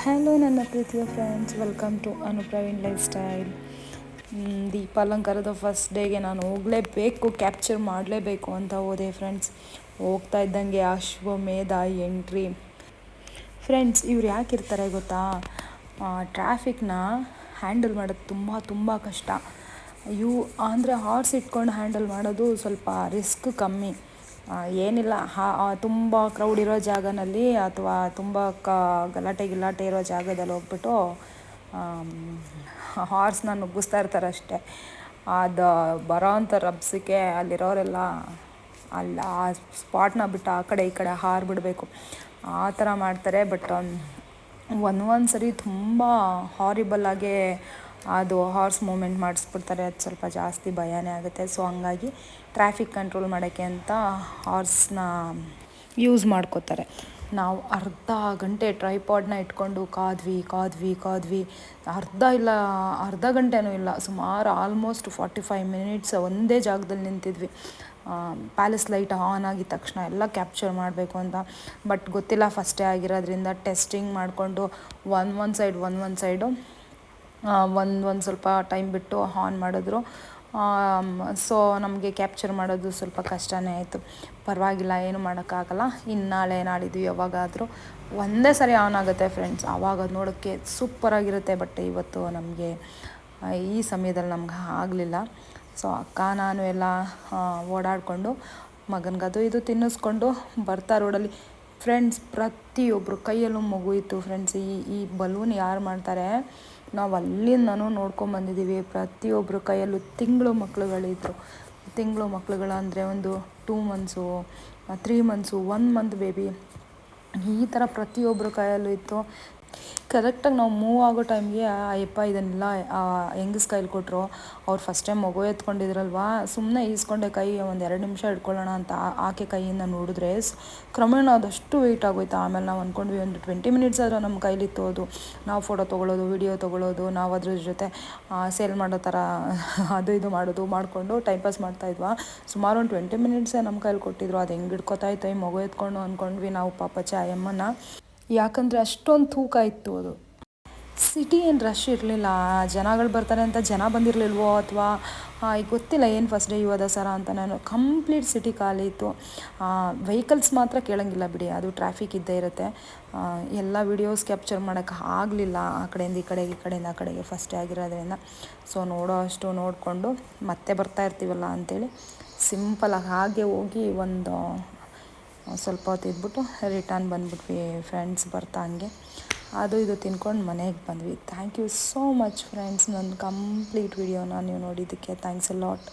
Hello ನನ್ನ ಪ್ರೀತಿಯ friends, welcome to Anupraveen life style. ದೀಪಾಲಂಕಾರದ ಫಸ್ಟ್ ಡೇಗೆ ನಾನು ಹೋಗಲೇಬೇಕು, ಕ್ಯಾಪ್ಚರ್ ಮಾಡಲೇಬೇಕು ಅಂತ ಹೋದೆ ಫ್ರೆಂಡ್ಸ್. ಹೋಗ್ತಾ ಇದ್ದಂಗೆ ಅಶ್ವಮೇಧ ಎಂಟ್ರಿ. ಫ್ರೆಂಡ್ಸ್, ಇವ್ರು ಯಾಕಿರ್ತಾರೆ ಗೊತ್ತಾ? ಟ್ರಾಫಿಕ್ನ ಹ್ಯಾಂಡಲ್ ಮಾಡೋದು ತುಂಬ ಕಷ್ಟ. ಅಂದರೆ ಹಾರ್ಸ್ ಇಟ್ಕೊಂಡು ಹ್ಯಾಂಡಲ್ ಮಾಡೋದು ಸ್ವಲ್ಪ ರಿಸ್ಕ್ ಕಮ್ಮಿ. ಏನಿಲ್ಲ, ತುಂಬ ಕ್ರೌಡ್ ಇರೋ ಜಾಗದಲ್ಲಿ ಅಥವಾ ತುಂಬ ಗಲಾಟೆ ಇರೋ ಜಾಗದಲ್ಲಿ ಹೋಗ್ಬಿಟ್ಟು ಹಾರ್ಸ್ನ ನುಗ್ಗಿಸ್ತಾ ಇರ್ತಾರೆ ಅಷ್ಟೇ. ಅದು ಬರೋ ಅಂಥ ರಭಸಕ್ಕೆ ಅಲ್ಲಿರೋರೆಲ್ಲ ಆ ಸ್ಪಾಟ್ನ ಬಿಟ್ಟು ಆ ಕಡೆ ಈ ಕಡೆ ಹಾರಿಬಿಡಬೇಕು, ಆ ಥರ ಮಾಡ್ತಾರೆ. ಬಟ್ ಒಂದು ಸರಿ ತುಂಬ ಹಾರಿಬಲ್ಲಾಗೆ ಅದು ಹಾರ್ಸ್ ಮೂಮೆಂಟ್ ಮಾಡಿಸ್ಬಿಡ್ತಾರೆ. ಅದು ಸ್ವಲ್ಪ ಜಾಸ್ತಿ ಭಯನೇ ಆಗುತ್ತೆ. ಸೊ ಹಂಗಾಗಿ ಟ್ರಾಫಿಕ್ ಕಂಟ್ರೋಲ್ ಮಾಡೋಕ್ಕೆ ಅಂತ ಹಾರ್ಸ್ನ ಯೂಸ್ ಮಾಡ್ಕೋತಾರೆ. ನಾವು ಅರ್ಧ ಗಂಟೆ ಟ್ರೈಪಾಡ್ನ ಇಟ್ಕೊಂಡು ಕಾದ್ವಿ. ಅರ್ಧ ಗಂಟೆನೂ ಇಲ್ಲ, ಸುಮಾರು ಆಲ್ಮೋಸ್ಟ್ 45 ಮಿನಿಟ್ಸ್ ಒಂದೇ ಜಾಗದಲ್ಲಿ ನಿಂತಿದ್ವಿ. ಪ್ಯಾಲೇಸ್ ಲೈಟ್ ಆನ್ ಆಗಿದ ತಕ್ಷಣ ಎಲ್ಲ ಕ್ಯಾಪ್ಚರ್ ಮಾಡಬೇಕು ಅಂತ. ಬಟ್ ಗೊತ್ತಿಲ್ಲ, ಫಸ್ಟೇ ಆಗಿರೋದ್ರಿಂದ ಟೆಸ್ಟಿಂಗ್ ಮಾಡಿಕೊಂಡು ಒಂದು ಸೈಡು ಒಂದು ಸ್ವಲ್ಪ ಟೈಮ್ ಬಿಟ್ಟು ಆನ್ ಮಾಡಿದ್ರು. ಸೊ ನಮಗೆ ಕ್ಯಾಪ್ಚರ್ ಮಾಡೋದು ಸ್ವಲ್ಪ ಕಷ್ಟನೇ ಆಯಿತು. ಪರವಾಗಿಲ್ಲ, ಏನು ಮಾಡೋಕ್ಕಾಗಲ್ಲ. ಇನ್ನು ನಾಳಿದ್ದು ಯಾವಾಗಾದರೂ ಒಂದೇ ಸರಿ ಆನ್ ಆಗುತ್ತೆ ಫ್ರೆಂಡ್ಸ್, ಆವಾಗ ಅದು ನೋಡೋಕ್ಕೆ ಸೂಪರಾಗಿರುತ್ತೆ. ಬಟ್ ಇವತ್ತು ನಮಗೆ ಈ ಸಮಯದಲ್ಲಿ ನಮ್ಗೆ ಆಗಲಿಲ್ಲ. ಸೊ ಅಕ್ಕ ನಾನು ಎಲ್ಲ ಓಡಾಡಿಕೊಂಡು ಮಗನಿಗದು ಇದು ತಿನ್ನಿಸ್ಕೊಂಡು ಬರ್ತಾ ರೋಡಲ್ಲಿ ಫ್ರೆಂಡ್ಸ್, ಪ್ರತಿಯೊಬ್ಬರು ಕೈಯಲ್ಲೂ ಮಗು ಇತ್ತು ಫ್ರೆಂಡ್ಸ್. ಈ ಬಲೂನ್ ಯಾರು ಮಾಡ್ತಾರೆ, ನಾವು ಅಲ್ಲಿಂದನೂ ನೋಡ್ಕೊಂಬಂದಿದ್ದೀವಿ. ಪ್ರತಿಯೊಬ್ಬರು ಕೈಯಲ್ಲೂ ತಿಂಗಳು ಮಕ್ಕಳುಗಳು ಅಂದರೆ ಒಂದು 2 ಮಂತ್ಸು, 3 ಮಂತ್ಸು, 1 ಮಂತ್ ಬೇಬಿ, ಈ ಥರ ಪ್ರತಿಯೊಬ್ಬರು ಕೈಯಲ್ಲೂ ಇತ್ತು. ಕರೆಕ್ಟಾಗಿ ನಾವು ಮೂವ್ ಆಗೋ ಟೈಮ್ಗೆ ಅಯ್ಯಪ್ಪ ಇದನ್ನೆಲ್ಲ ಹೆಂಗಸ್ ಕೈಲಿ ಕೊಟ್ಟರು. ಅವ್ರು ಫಸ್ಟ್ ಟೈಮ್ ಮಗು ಎತ್ಕೊಂಡಿದ್ರಲ್ವಾ, ಸುಮ್ಮನೆ ಈಸ್ಕೊಂಡೆ ಕೈ ಒಂದು 2 ನಿಮಿಷ ಇಟ್ಕೊಳ್ಳೋಣ ಅಂತ ಆಕೆ ಕೈಯಿಂದ ನೋಡಿದ್ರೆ ಕ್ರಮೇಣ ಅದಷ್ಟು ವೆಯ್ಟ್ ಆಗೋಯ್ತು. ಆಮೇಲೆ ನಾವು ಅಂದ್ಕೊಂಡ್ವಿ ಒಂದು 20 ಮಿನಿಟ್ಸ್ ಆದರೂ ನಮ್ಮ ಕೈಲಿತ್ತು. ಅದು ನಾವು ಫೋಟೋ ತೊಗೊಳ್ಳೋದು, ವಿಡಿಯೋ ತೊಗೊಳ್ಳೋದು, ನಾವು ಅದ್ರ ಜೊತೆ ಸೇಲ್ ಮಾಡೋ ಥರ ಅದು ಇದು ಮಾಡಿಕೊಂಡು ಟೈಮ್ ಪಾಸ್ ಮಾಡ್ತಾಯಿದ್ವಾ. ಸುಮಾರು ಒಂದು 20 ಮಿನಿಟ್ಸೇ ನಮ್ಮ ಕೈಲಿ ಕೊಟ್ಟಿದ್ರು. ಅದು ಹೆಂಗೆ ಹಿಡ್ಕೊತಾಯಿತ್ತು ಈ ಮಗು ಎತ್ಕೊಂಡು ಅಂದ್ಕೊಂಡ್ವಿ ನಾವು ಪಾಪಚ್ಚ ಅಯ್ಯಮ್ಮನ. ಯಾಕಂದರೆ ಅಷ್ಟೊಂದು ತೂಕ ಇತ್ತು ಅದು. ಸಿಟಿ ಏನು ರಶ್ ಇರಲಿಲ್ಲ, ಜನಗಳು ಬರ್ತಾರೆ ಅಂತ ಜನ ಬಂದಿರಲಿಲ್ವೋ ಅಥವಾ ಈಗ ಗೊತ್ತಿಲ್ಲ ಏನು ಫಸ್ಟ್ ಡೇ ಯುವ ದಸರಾ ಅಂತ. ನಾನು ಕಂಪ್ಲೀಟ್ ಸಿಟಿ ಖಾಲಿ ಇತ್ತು. ವೆಹಿಕಲ್ಸ್ ಮಾತ್ರ ಕೇಳೋಂಗಿಲ್ಲ ಬಿಡಿ, ಅದು ಟ್ರಾಫಿಕ್ ಇದ್ದೇ ಇರುತ್ತೆ. ಎಲ್ಲ ವೀಡಿಯೋಸ್ ಕ್ಯಾಪ್ಚರ್ ಮಾಡೋಕ್ಕೆ ಆಗಲಿಲ್ಲ, ಆ ಕಡೆಯಿಂದ ಈ ಕಡೆಯಿಂದ ಆ ಕಡೆಗೆ ಫಸ್ಟ್ ಡೇ ಆಗಿರೋದ್ರಿಂದ. ಸೊ ಅಷ್ಟು ನೋಡಿಕೊಂಡು ಮತ್ತೆ ಬರ್ತಾ ಇರ್ತೀವಲ್ಲ ಅಂಥೇಳಿ ಸಿಂಪಲಾಗಿ ಹಾಗೆ ಹೋಗಿ ಒಂದು ಸ್ವಲ್ಪ ಹೊತ್ತು ಇದ್ಬಿಟ್ಟು ರಿಟರ್ನ್ ಬಂದ್ಬಿಟ್ವಿ ಫ್ರೆಂಡ್ಸ್. ಬರ್ತಾ ಹಂಗೆ ಅದು ಇದು ತಿನ್ಕೊಂಡು ಮನೆಗೆ ಬಂದ್ವಿ. Thank you so much friends, ನನ್ನ ಕಂಪ್ಲೀಟ್ ವಿಡಿಯೋನ ನೀವು ನೋಡಿದ್ದಕ್ಕೆ ಥ್ಯಾಂಕ್ಸ್ ಅ ಲಾಟ್.